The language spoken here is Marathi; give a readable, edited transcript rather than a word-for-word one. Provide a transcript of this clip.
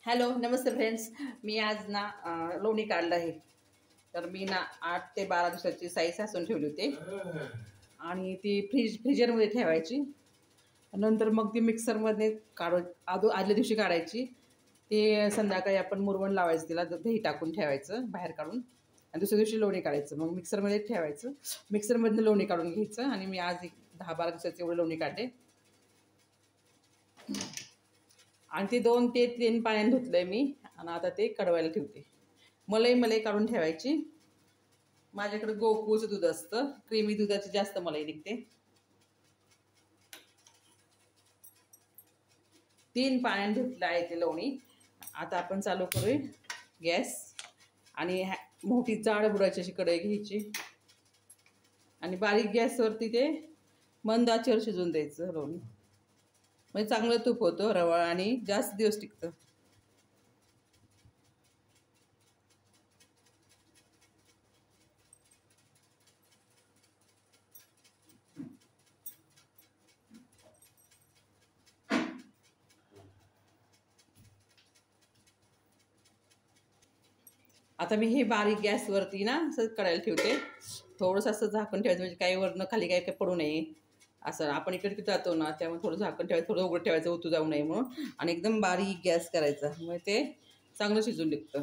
हॅलो नमस्ते फ्रेंड्स. मी आज ना लोणी काढलं आहे. तर मी ना 8 ते 12 दिवसाची साई सासून ठेवली होती आणि ती फ्रीजरमध्ये ठेवायची. नंतर मग ती मिक्सरमध्ये आदल्या दिवशी काढायची. ते संध्याकाळी आपण मुरवण लावायचं, तिला दही टाकून ठेवायचं बाहेर काढून आणि दुसऱ्या दिवशी लोणी काढायचं. मग मिक्सरमध्ये ठेवायचं, मिक्सरमधनं लोणी काढून घ्यायचं आणि मी आज 10-12 दिवसाचे एवढे लोणी काढले आणि ते 2 ते 3 पाण्याने धुतलंय मी आणि आता ते कडवायला ठेवते. मलाई काढून ठेवायची. माझ्याकडे गोकुळचं दूध असतं, क्रीमी दुधाची जास्त मलाई निघते. 3 पाण्याने धुतलं आहे ते लोणी. आता आपण चालू करूया गॅस आणि मोठी जाड बुडाची अशी कढई घ्यायची आणि बारीक गॅसवरती ते मंद आचेवर शिजून द्यायचं लोणी. म्हणजे चांगलं तूप होतं, रवाळ आणि जास्त दिवस टिकतं. आता मी हे बारीक गॅसवरती ना असं कढायला ठेवते. थोडंसं असं झाकण ठेवायचं, म्हणजे काही वरनं खाली काही पडू नये. असं आपण इकडे तिथे जातो ना, त्यामुळे थोडं झाकण ठेवायचं, थोडं उघडं ठेवायचं, ओतू जाऊ नये म्हणून. आणि एकदम बारीक गॅस करायचा, मग ते चांगलं शिजून निघतं.